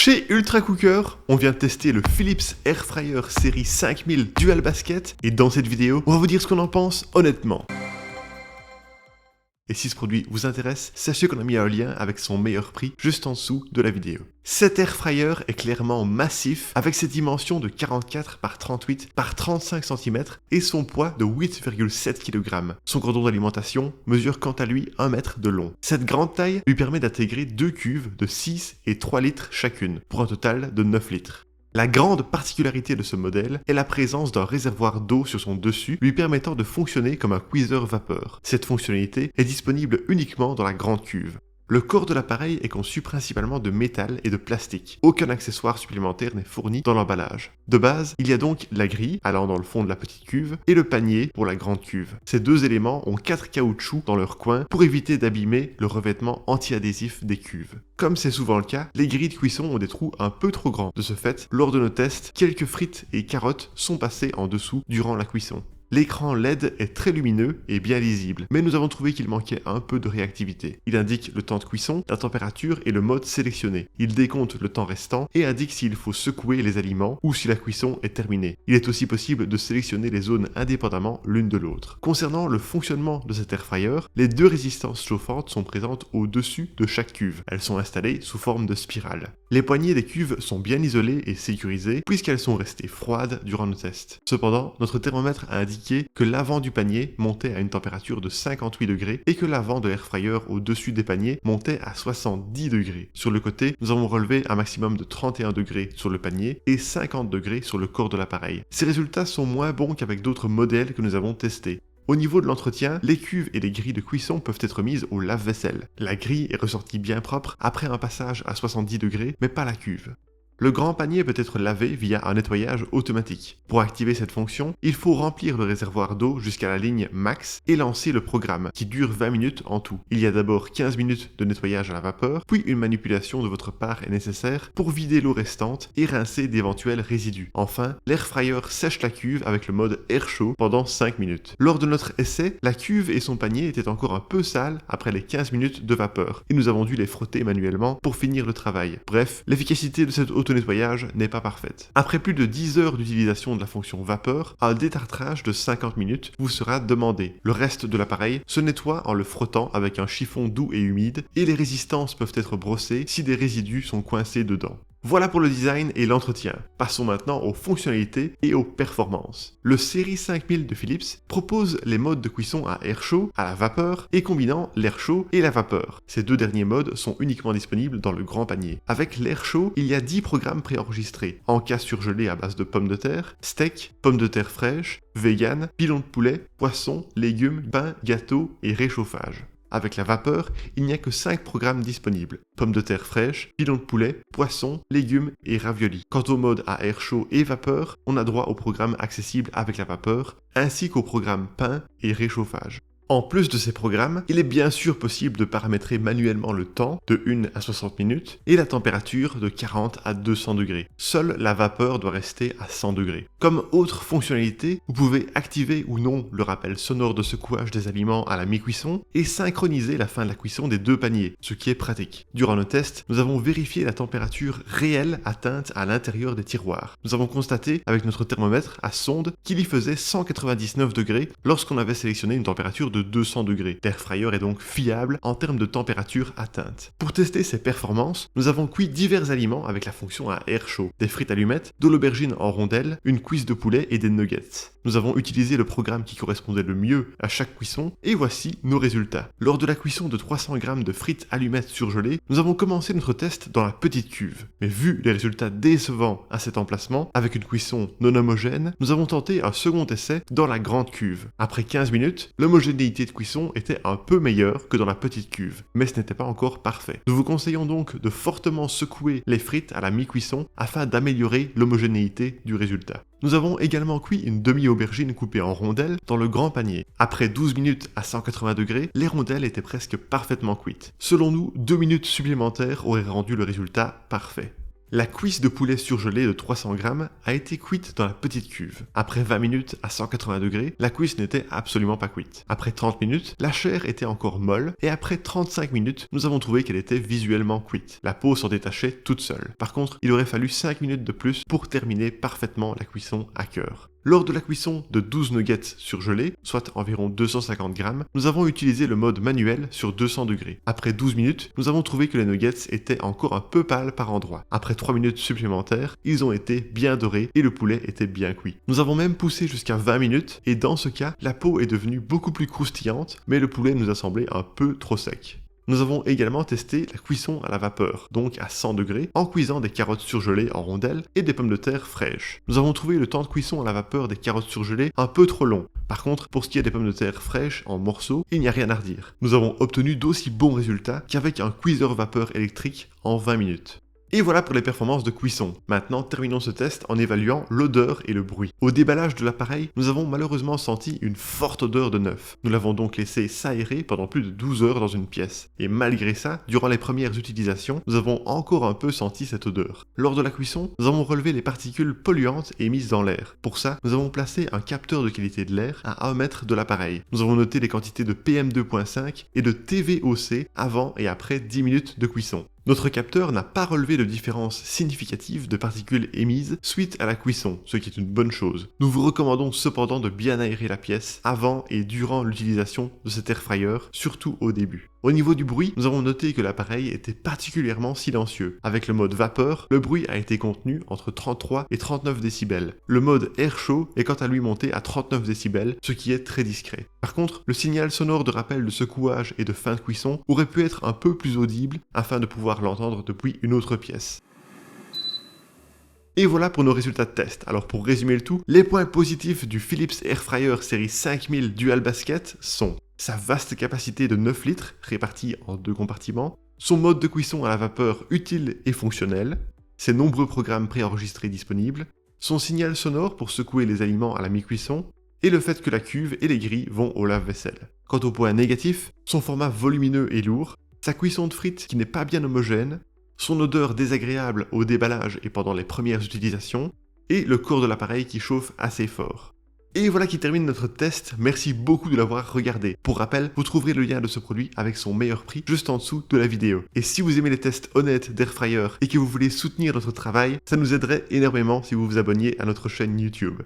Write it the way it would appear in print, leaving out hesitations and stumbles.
Chez Ultra Cooker, on vient de tester le Philips Air Fryer série 5000 Dual Basket et dans cette vidéo, on va vous dire ce qu'on en pense honnêtement. Et si ce produit vous intéresse, sachez qu'on a mis un lien avec son meilleur prix juste en dessous de la vidéo. Cet air fryer est clairement massif avec ses dimensions de 44 par 38 par 35 cm et son poids de 8,7 kg. Son cordon d'alimentation mesure quant à lui 1 mètre de long. Cette grande taille lui permet d'intégrer deux cuves de 6 et 3 litres chacune, pour un total de 9 litres. La grande particularité de ce modèle est la présence d'un réservoir d'eau sur son dessus, lui permettant de fonctionner comme un cuiseur vapeur. Cette fonctionnalité est disponible uniquement dans la grande cuve. Le corps de l'appareil est conçu principalement de métal et de plastique. Aucun accessoire supplémentaire n'est fourni dans l'emballage. De base, il y a donc la grille allant dans le fond de la petite cuve et le panier pour la grande cuve. Ces deux éléments ont 4 caoutchoucs dans leur coin pour éviter d'abîmer le revêtement anti-adhésif des cuves. Comme c'est souvent le cas, les grilles de cuisson ont des trous un peu trop grands. De ce fait, lors de nos tests, quelques frites et carottes sont passées en dessous durant la cuisson. L'écran LED est très lumineux et bien lisible, mais nous avons trouvé qu'il manquait un peu de réactivité. Il indique le temps de cuisson, la température et le mode sélectionné. Il décompte le temps restant et indique s'il faut secouer les aliments ou si la cuisson est terminée. Il est aussi possible de sélectionner les zones indépendamment l'une de l'autre. Concernant le fonctionnement de cet air fryer, les deux résistances chauffantes sont présentes au-dessus de chaque cuve. Elles sont installées sous forme de spirale. Les poignées des cuves sont bien isolées et sécurisées puisqu'elles sont restées froides durant nos tests. Cependant, notre thermomètre a indiqué que l'avant du panier montait à une température de 58 degrés et que l'avant de l'air fryer au-dessus des paniers montait à 70 degrés. Sur le côté, nous avons relevé un maximum de 31 degrés sur le panier et 50 degrés sur le corps de l'appareil. Ces résultats sont moins bons qu'avec d'autres modèles que nous avons testés. Au niveau de l'entretien, les cuves et les grilles de cuisson peuvent être mises au lave-vaisselle. La grille est ressortie bien propre après un passage à 70 degrés, mais pas la cuve. Le grand panier peut être lavé via un nettoyage automatique. Pour activer cette fonction, il faut remplir le réservoir d'eau jusqu'à la ligne max et lancer le programme, qui dure 20 minutes en tout. Il y a d'abord 15 minutes de nettoyage à la vapeur, puis une manipulation de votre part est nécessaire pour vider l'eau restante et rincer d'éventuels résidus. Enfin, l'air fryer sèche la cuve avec le mode air chaud pendant 5 minutes. Lors de notre essai, la cuve et son panier étaient encore un peu sales après les 15 minutes de vapeur, et nous avons dû les frotter manuellement pour finir le travail. Bref, l'efficacité de cette auto-nettoyage n'est pas parfaite. Après plus de 10 heures d'utilisation de la fonction vapeur, un détartrage de 50 minutes vous sera demandé. Le reste de l'appareil se nettoie en le frottant avec un chiffon doux et humide, et les résistances peuvent être brossées si des résidus sont coincés dedans. Voilà pour le design et l'entretien. Passons maintenant aux fonctionnalités et aux performances. Le série 5000 de Philips propose les modes de cuisson à air chaud, à la vapeur et combinant l'air chaud et la vapeur. Ces deux derniers modes sont uniquement disponibles dans le grand panier. Avec l'air chaud, il y a 10 programmes préenregistrés. Encas surgelé à base de pommes de terre, steak, pommes de terre fraîches, vegan, pilon de poulet, poisson, légumes, pain, gâteau et réchauffage. Avec la vapeur, il n'y a que 5 programmes disponibles. Pommes de terre fraîches, pilon de poulet, poisson, légumes et raviolis. Quant au mode à air chaud et vapeur, on a droit au programme accessible avec la vapeur, ainsi qu'au programme pain et réchauffage. En plus de ces programmes, il est bien sûr possible de paramétrer manuellement le temps de 1 à 60 minutes et la température de 40 à 200 degrés. Seule la vapeur doit rester à 100 degrés. Comme autre fonctionnalité, vous pouvez activer ou non le rappel sonore de secouage des aliments à la mi-cuisson et synchroniser la fin de la cuisson des deux paniers, ce qui est pratique. Durant nos tests, nous avons vérifié la température réelle atteinte à l'intérieur des tiroirs. Nous avons constaté avec notre thermomètre à sonde qu'il y faisait 199 degrés lorsqu'on avait sélectionné une température de 200 degrés. L'air fryer est donc fiable en termes de température atteinte. Pour tester ses performances, nous avons cuit divers aliments avec la fonction à air chaud. Des frites allumettes, de l'aubergine en rondelles, une cuisse de poulet et des nuggets. Nous avons utilisé le programme qui correspondait le mieux à chaque cuisson et voici nos résultats. Lors de la cuisson de 300 g de frites allumettes surgelées, nous avons commencé notre test dans la petite cuve. Mais vu les résultats décevants à cet emplacement, avec une cuisson non homogène, nous avons tenté un second essai dans la grande cuve. Après 15 minutes, l'homogénéité de cuisson était un peu meilleure que dans la petite cuve, mais ce n'était pas encore parfait. Nous vous conseillons donc de fortement secouer les frites à la mi-cuisson afin d'améliorer l'homogénéité du résultat. Nous avons également cuit une demi-aubergine coupée en rondelles dans le grand panier. Après 12 minutes à 180 degrés, les rondelles étaient presque parfaitement cuites. Selon nous, 2 minutes supplémentaires auraient rendu le résultat parfait. La cuisse de poulet surgelée de 300 grammes a été cuite dans la petite cuve. Après 20 minutes à 180 degrés, la cuisse n'était absolument pas cuite. Après 30 minutes, la chair était encore molle et après 35 minutes, nous avons trouvé qu'elle était visuellement cuite. La peau s'en détachait toute seule. Par contre, il aurait fallu 5 minutes de plus pour terminer parfaitement la cuisson à cœur. Lors de la cuisson de 12 nuggets surgelés, soit environ 250 grammes, nous avons utilisé le mode manuel sur 200 degrés. Après 12 minutes, nous avons trouvé que les nuggets étaient encore un peu pâles par endroits. Après 3 minutes supplémentaires, ils ont été bien dorés et le poulet était bien cuit. Nous avons même poussé jusqu'à 20 minutes et dans ce cas, la peau est devenue beaucoup plus croustillante, mais le poulet nous a semblé un peu trop sec. Nous avons également testé la cuisson à la vapeur, donc à 100 degrés, en cuisant des carottes surgelées en rondelles et des pommes de terre fraîches. Nous avons trouvé le temps de cuisson à la vapeur des carottes surgelées un peu trop long. Par contre, pour ce qui est des pommes de terre fraîches en morceaux, il n'y a rien à redire. Nous avons obtenu d'aussi bons résultats qu'avec un cuiseur vapeur électrique en 20 minutes. Et voilà pour les performances de cuisson. Maintenant, terminons ce test en évaluant l'odeur et le bruit. Au déballage de l'appareil, nous avons malheureusement senti une forte odeur de neuf. Nous l'avons donc laissé s'aérer pendant plus de 12 heures dans une pièce. Et malgré ça, durant les premières utilisations, nous avons encore un peu senti cette odeur. Lors de la cuisson, nous avons relevé les particules polluantes émises dans l'air. Pour ça, nous avons placé un capteur de qualité de l'air à 1 mètre de l'appareil. Nous avons noté les quantités de PM2.5 et de TVOC avant et après 10 minutes de cuisson. Notre capteur n'a pas relevé de différence significative de particules émises suite à la cuisson, ce qui est une bonne chose. Nous vous recommandons cependant de bien aérer la pièce avant et durant l'utilisation de cet air fryer, surtout au début. Au niveau du bruit, nous avons noté que l'appareil était particulièrement silencieux. Avec le mode vapeur, le bruit a été contenu entre 33 et 39 décibels. Le mode air chaud est quant à lui monté à 39 décibels, ce qui est très discret. Par contre, le signal sonore de rappel de secouage et de fin de cuisson aurait pu être un peu plus audible afin de pouvoir l'entendre depuis une autre pièce. Et voilà pour nos résultats de test. Alors pour résumer le tout, les points positifs du Philips Airfryer série 5000 Dual Basket sont sa vaste capacité de 9 litres répartie en 2 compartiments, son mode de cuisson à la vapeur utile et fonctionnel, ses nombreux programmes préenregistrés disponibles, son signal sonore pour secouer les aliments à la mi-cuisson, et le fait que la cuve et les grilles vont au lave-vaisselle. Quant au point négatif, son format volumineux et lourd, sa cuisson de frites qui n'est pas bien homogène, son odeur désagréable au déballage et pendant les premières utilisations, et le corps de l'appareil qui chauffe assez fort. Et voilà qui termine notre test, merci beaucoup de l'avoir regardé. Pour rappel, vous trouverez le lien de ce produit avec son meilleur prix juste en dessous de la vidéo. Et si vous aimez les tests honnêtes d'Airfryer et que vous voulez soutenir notre travail, ça nous aiderait énormément si vous vous abonniez à notre chaîne YouTube.